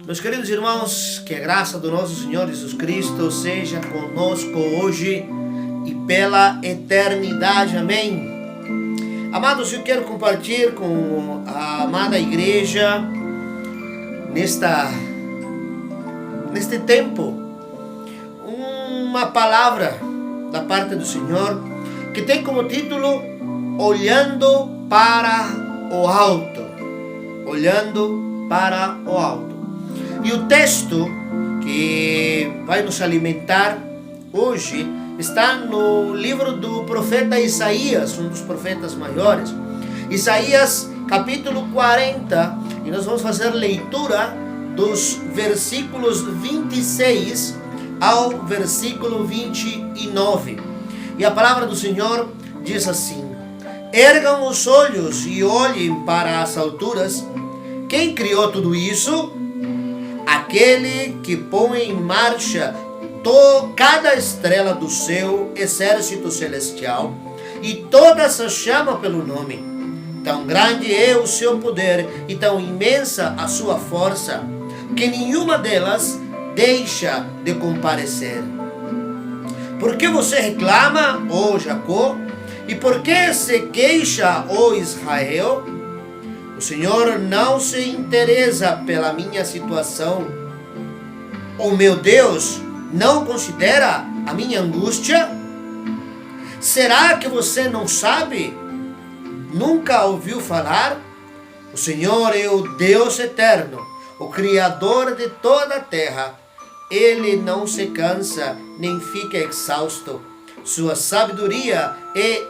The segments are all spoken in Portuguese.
Meus queridos irmãos, que a graça do nosso Senhor Jesus Cristo seja conosco hoje e pela eternidade. Amém. Amados, eu quero compartilhar com a amada igreja neste tempo uma palavra da parte do Senhor que tem como título Olhando para o Alto. Olhando para o Alto. E o texto que vai nos alimentar hoje está no livro do profeta Isaías, um dos profetas maiores. Isaías capítulo 40, e nós vamos fazer leitura dos versículos 26 ao versículo 29. E a palavra do Senhor diz assim: Ergam os olhos e olhem para as alturas. Quem criou tudo isso? Aquele que põe em marcha cada estrela do seu exército celestial, e todas as chama pelo nome. Tão grande é o seu poder e tão imensa a sua força, que nenhuma delas deixa de comparecer. Por que você reclama, ó Jacó? E por que se queixa, ó Israel? O Senhor não se interessa pela minha situação. O meu Deus não considera a minha angústia? Será que você não sabe? Nunca ouviu falar? O Senhor é o Deus eterno, o Criador de toda a terra. Ele não se cansa, nem fica exausto. Sua sabedoria é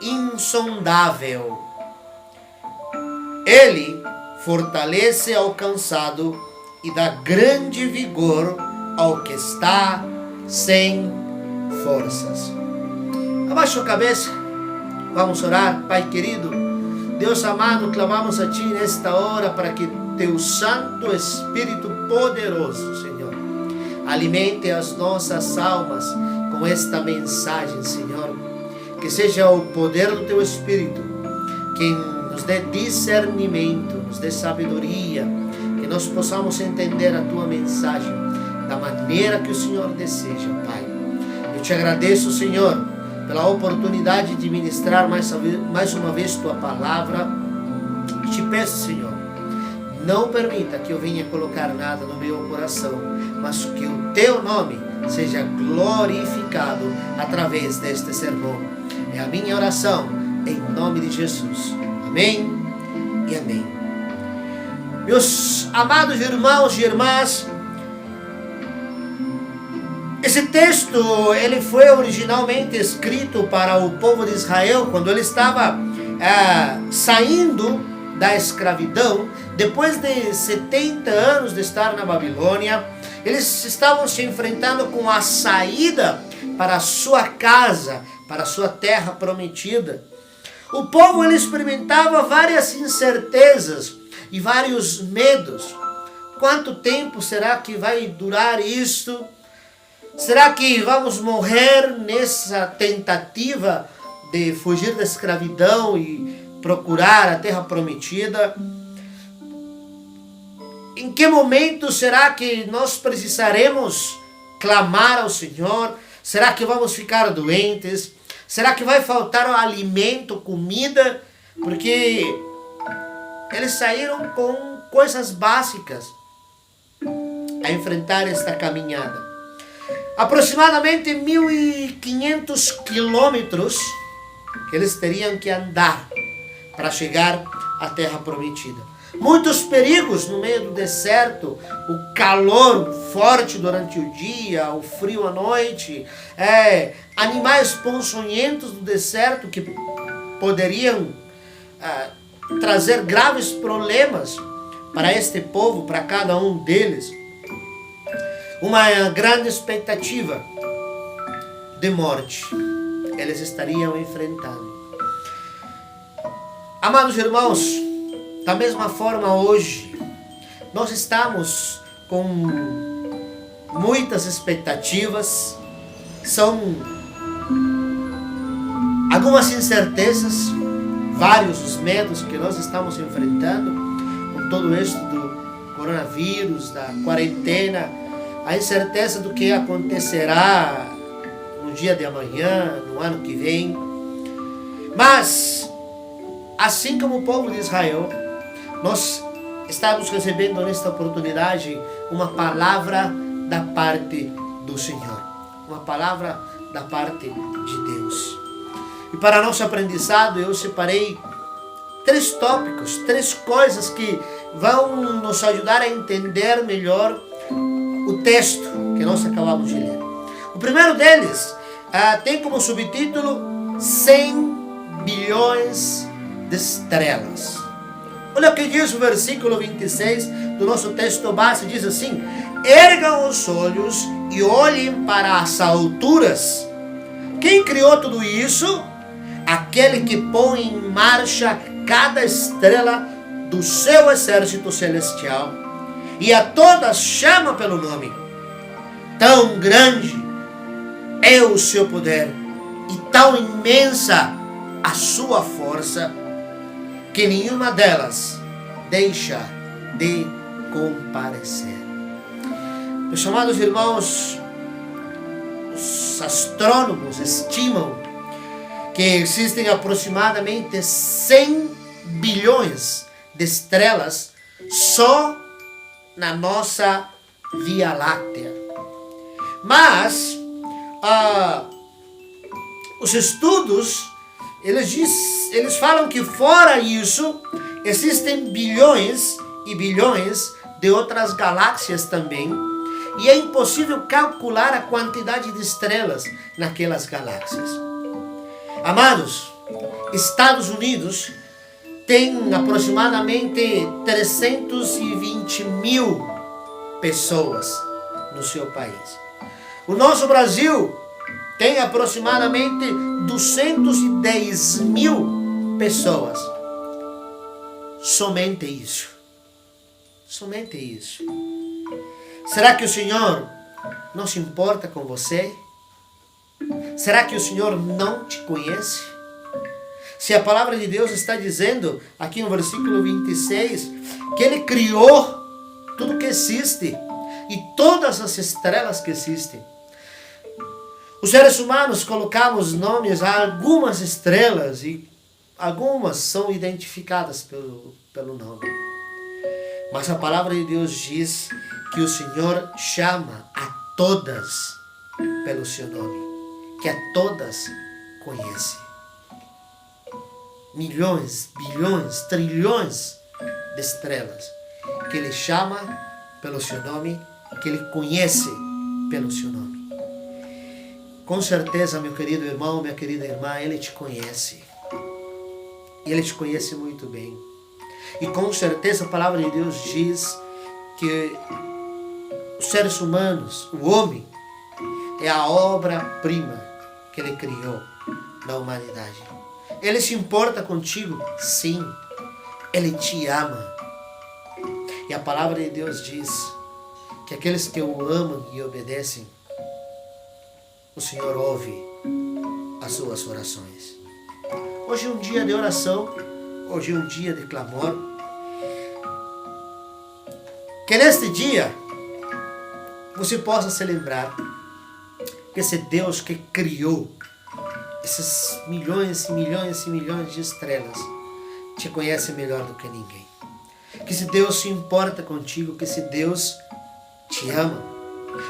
insondável. Ele fortalece ao cansado e dá grande vigor ao que está sem forças. Abaixa a cabeça, vamos orar. Pai querido, Deus amado, clamamos a Ti nesta hora para que Teu Santo Espírito poderoso, Senhor, alimente as nossas almas com esta mensagem, Senhor. Que seja o poder do Teu Espírito quem nos dê discernimento, nos dê sabedoria, que nós possamos entender a Tua mensagem da maneira que o Senhor deseja, Pai. Eu Te agradeço, Senhor, pela oportunidade de ministrar mais uma vez Tua palavra. E Te peço, Senhor, não permita que eu venha colocar nada no meu coração, mas que o Teu nome seja glorificado através deste sermão. É a minha oração, em nome de Jesus. Amém e amém. Meus amados irmãos e irmãs, esse texto ele foi originalmente escrito para o povo de Israel quando ele estava saindo da escravidão. Depois de 70 anos de estar na Babilônia, eles estavam se enfrentando com a saída para a sua casa, para a sua terra prometida. O povo ele experimentava várias incertezas e vários medos. Quanto tempo será que vai durar isto? Será que vamos morrer nessa tentativa de fugir da escravidão e procurar a terra prometida? Em que momento será que nós precisaremos clamar ao Senhor? Será que vamos ficar doentes? Será que vai faltar o alimento, comida? Porque eles saíram com coisas básicas a enfrentar esta caminhada. Aproximadamente 1.500 quilômetros que eles teriam que andar para chegar à terra prometida. Muitos perigos no meio do deserto, o calor forte durante o dia, o frio à noite, animais ponçonhentos do deserto que poderiam trazer graves problemas para este povo, para cada um deles. Uma grande expectativa de morte eles estariam enfrentando. Amados irmãos, da mesma forma hoje, nós estamos com muitas expectativas, são algumas incertezas, vários os medos que nós estamos enfrentando com todo coronavírus, da quarentena, a incerteza do que acontecerá no dia de amanhã, no ano que vem. Mas, assim como o povo de Israel, nós estamos recebendo nesta oportunidade uma palavra da parte do Senhor. Uma palavra da parte de Deus. E para nosso aprendizado eu separei 3 tópicos, 3 coisas que vão nos ajudar a entender melhor o texto que nós acabamos de ler. O primeiro deles tem como subtítulo 100 bilhões de estrelas. Olha o que diz o versículo 26 do nosso texto base, diz assim: ergam os olhos e olhem para as alturas. Quem criou tudo isso? Aquele que põe em marcha cada estrela do seu exército celestial, e a todas chama pelo nome. Tão grande é o seu poder e tão imensa a sua força, que nenhuma delas deixa de comparecer. Meus amados irmãos, os astrônomos estimam que existem aproximadamente 100 bilhões de estrelas só na nossa Via Láctea. Mas os estudos eles falam que fora isso existem bilhões e bilhões de outras galáxias também, e é impossível calcular a quantidade de estrelas naquelas galáxias. Amados, Estados Unidos tem aproximadamente 320 mil pessoas no seu país. O nosso Brasil tem aproximadamente 210 mil pessoas. Somente isso. Somente isso. Será que o Senhor não se importa com você? Será que o Senhor não te conhece? Se a palavra de Deus está dizendo aqui no versículo 26 que Ele criou tudo que existe e todas as estrelas que existem. Os seres humanos colocamos nomes a algumas estrelas e algumas são identificadas pelo nome. Mas a palavra de Deus diz que o Senhor chama a todas pelo seu nome, que a todas conhece. Milhões, bilhões, trilhões de estrelas que Ele chama pelo seu nome, que Ele conhece pelo seu nome. Com certeza, meu querido irmão, minha querida irmã, Ele te conhece. Ele te conhece muito bem. E com certeza a palavra de Deus diz que os seres humanos, o homem, é a obra-prima que Ele criou na humanidade. Ele se importa contigo? Sim. Ele te ama. E a palavra de Deus diz que aqueles que o amam e obedecem, o Senhor ouve as suas orações. Hoje é um dia de oração, hoje é um dia de clamor. Que neste dia você possa se lembrar que esse Deus que criou esses milhões e milhões e milhões de estrelas te conhece melhor do que ninguém. Que esse Deus se importa contigo, que esse Deus te ama.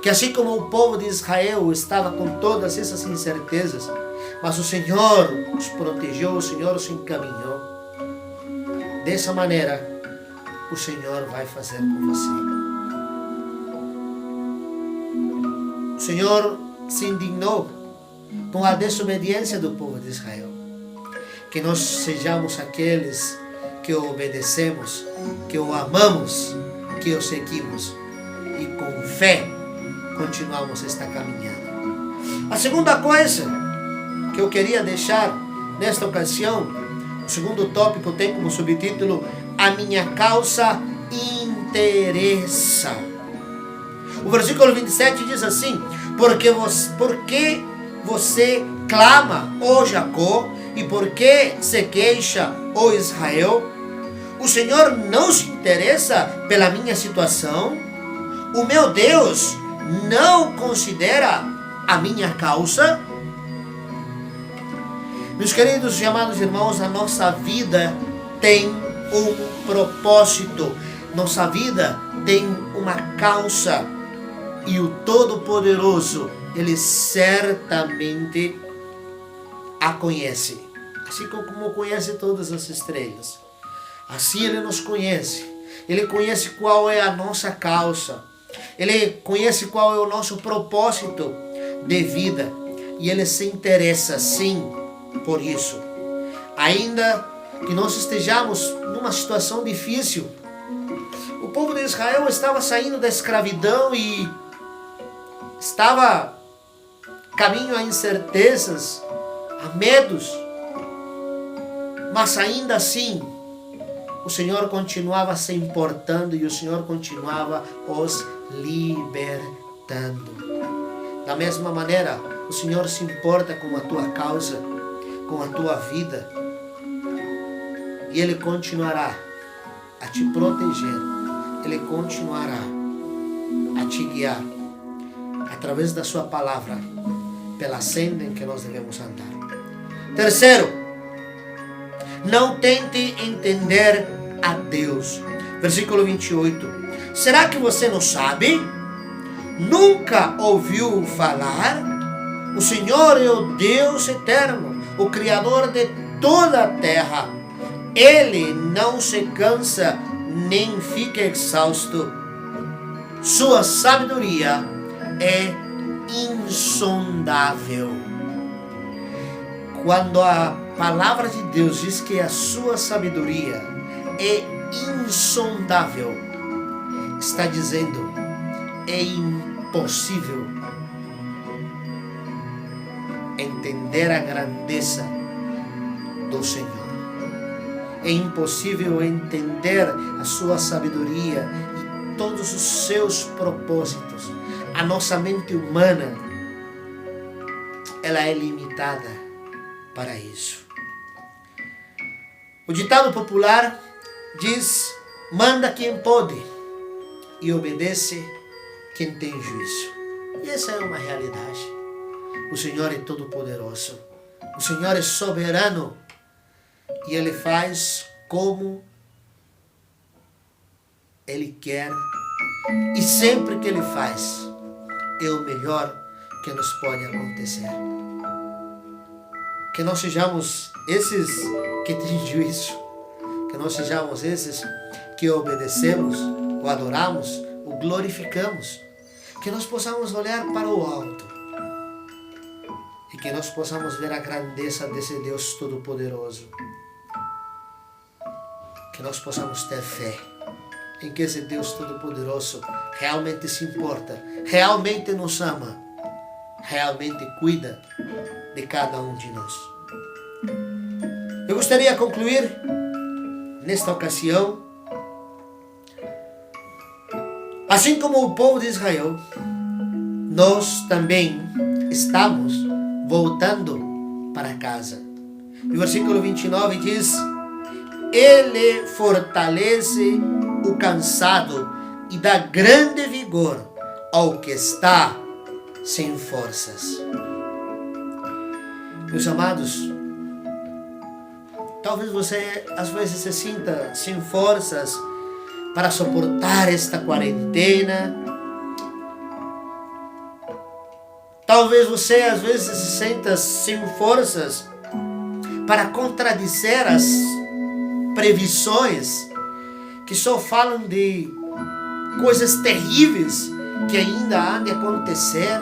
Que assim como o povo de Israel estava com todas essas incertezas, mas o Senhor os protegeu, o Senhor os encaminhou. Dessa maneira, o Senhor vai fazer com você. O Senhor se indignou com a desobediência do povo de Israel. Que nós sejamos aqueles que o obedecemos, que o amamos, que o seguimos e com fé continuamos esta caminhada. A segunda coisa que eu queria deixar nesta ocasião, o segundo tópico tem como subtítulo: a minha causa interessa. O versículo 27 diz assim: porque você clama, ó Jacó, e por que se queixa, ó Israel? O Senhor não se interessa pela minha situação? O meu Deus não considera a minha causa? Meus queridos e amados irmãos, a nossa vida tem um propósito. Nossa vida tem uma causa. E o Todo-Poderoso, Ele certamente a conhece. Assim como conhece todas as estrelas. Assim Ele nos conhece. Ele conhece qual é a nossa causa. Ele conhece qual é o nosso propósito de vida. E Ele se interessa, sim, por isso. Ainda que nós estejamos numa situação difícil. O povo de Israel estava saindo da escravidão e estava caminho a incertezas, a medos. Mas ainda assim, o Senhor continuava se importando e o Senhor continuava os libertando. Da mesma maneira, o Senhor se importa com a tua causa, com a tua vida. E Ele continuará a te proteger. Ele continuará a te guiar através da sua palavra pela senda em que nós devemos andar. Terceiro, não tente entender a Deus. Versículo 28. Será que você não sabe? Nunca ouviu falar? O Senhor é o Deus eterno, o Criador de toda a terra. Ele não se cansa nem fica exausto. Sua sabedoria é insondável. Quando a palavra de Deus diz que a sua sabedoria é insondável, está dizendo, é impossível entender a grandeza do Senhor. É impossível entender a sua sabedoria e todos os seus propósitos. A nossa mente humana, ela é limitada para isso. O ditado popular diz: manda quem pode e obedece quem tem juízo. E essa é uma realidade. O Senhor é todo-poderoso. O Senhor é soberano. E Ele faz como Ele quer. E sempre que Ele faz, é o melhor que nos pode acontecer. Que nós sejamos esses que têm juízo. Que nós sejamos esses que obedecemos, o adoramos, o glorificamos. Que nós possamos olhar para o alto. E que nós possamos ver a grandeza desse Deus Todo-Poderoso. Que nós possamos ter fé em que esse Deus Todo-Poderoso realmente se importa, realmente nos ama, realmente cuida de cada um de nós. Eu gostaria de concluir nesta ocasião, assim como o povo de Israel, nós também estamos voltando para casa. E o versículo 29 diz: Ele fortalece o cansado e dá grande vigor ao que está sem forças. Meus amados, talvez você às vezes se sinta sem forças para suportar esta quarentena. Talvez você às vezes se sinta sem forças para contradizer as previsões que só falam de coisas terríveis que ainda há de acontecer.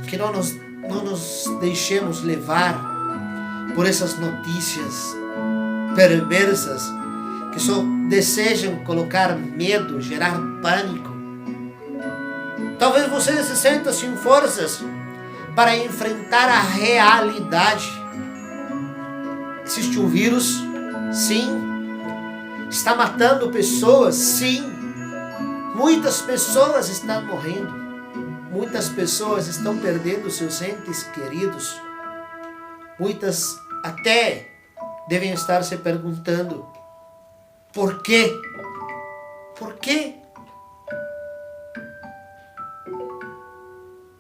Que não nos deixemos levar por essas notícias perversas que só desejam colocar medo, gerar pânico. Talvez você se sinta sem forças para enfrentar a realidade. Existe um vírus, sim. Está matando pessoas, sim. Muitas pessoas estão morrendo. Muitas pessoas estão perdendo seus entes queridos. Muitas até devem estar se perguntando: Por quê? Por quê?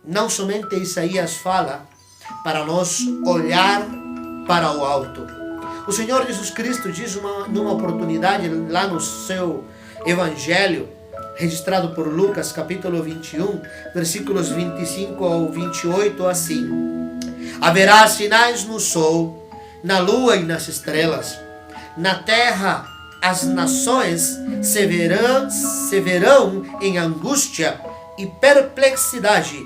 Não somente Isaías fala para nós olhar para o alto. O Senhor Jesus Cristo diz numa oportunidade lá no seu Evangelho, registrado por Lucas, capítulo 21, versículos 25 ao 28, assim: haverá sinais no sol, na lua e nas estrelas. Na terra as nações se verão em angústia e perplexidade,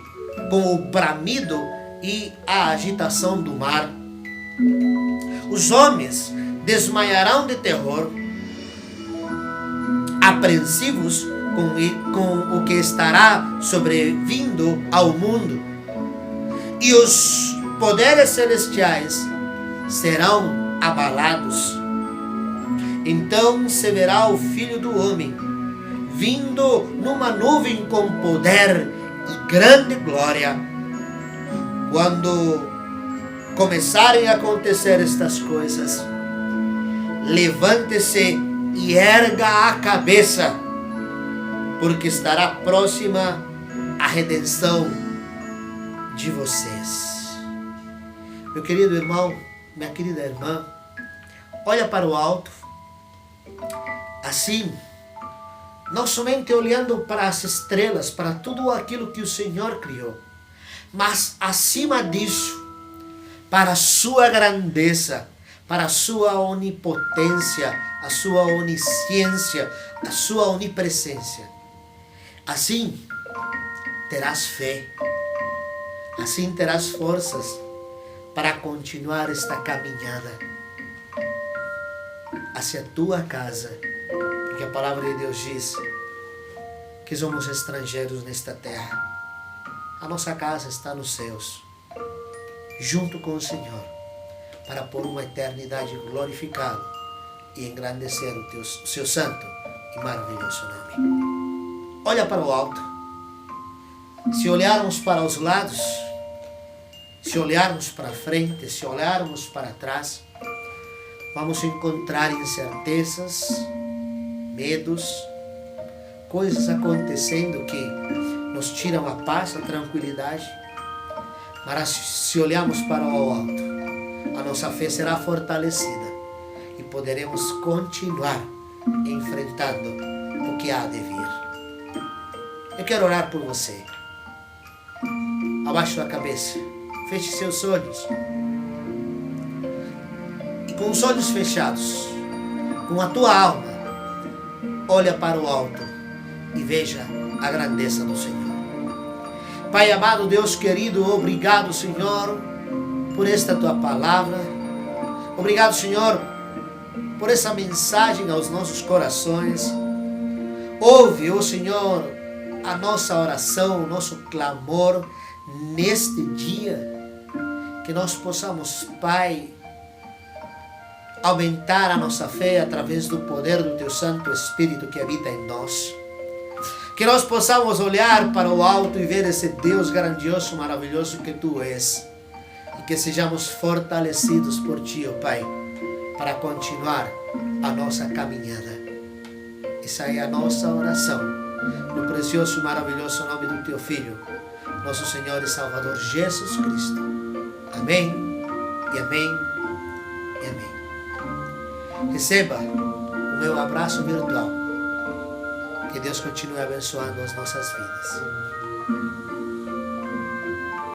com o bramido e a agitação do mar. Os homens desmaiarão de terror, apreensivos com o que estará sobrevindo ao mundo, e os poderes celestiais serão abalados. Então se verá o Filho do Homem vindo numa nuvem com poder e grande glória. Quando começarem a acontecer estas coisas, levante-se e erga a cabeça, porque estará próxima a redenção de vocês. Meu querido irmão, minha querida irmã, olha para o alto. Assim, não somente olhando para as estrelas, para tudo aquilo que o Senhor criou, mas acima disso, para a sua grandeza, para a sua onipotência, a sua onisciência, a sua onipresença. Assim terás fé, assim terás forças para continuar esta caminhada hacia a tua casa, porque a palavra de Deus diz que somos estrangeiros nesta terra. A nossa casa está nos céus, junto com o Senhor, para por uma eternidade glorificá-lo e engrandecer o seu santo e maravilhoso nome. Olha para o alto. Se olharmos para os lados, se olharmos para frente, se olharmos para trás, vamos encontrar incertezas, medos, coisas acontecendo que nos tiram a paz, a tranquilidade. Mas se olharmos para o alto, a nossa fé será fortalecida e poderemos continuar enfrentando o que há de vir. Eu quero orar por você. Abaixe a cabeça, feche seus olhos. E com os olhos fechados, com a tua alma, olha para o alto e veja a grandeza do Senhor. Pai amado, Deus querido, obrigado, Senhor, por esta tua palavra. Obrigado, Senhor, por essa mensagem aos nossos corações. Ouve, ó Senhor, a nossa oração, o nosso clamor neste dia. Que nós possamos, Pai, aumentar a nossa fé através do poder do Teu Santo Espírito que habita em nós. Que nós possamos olhar para o alto e ver esse Deus grandioso, maravilhoso que Tu és. E que sejamos fortalecidos por Ti, ó Pai, para continuar a nossa caminhada. Essa é a nossa oração, no precioso e maravilhoso nome do Teu Filho, nosso Senhor e Salvador Jesus Cristo. Amém, e amém, e amém. Receba o meu abraço virtual. Que Deus continue abençoando as nossas vidas.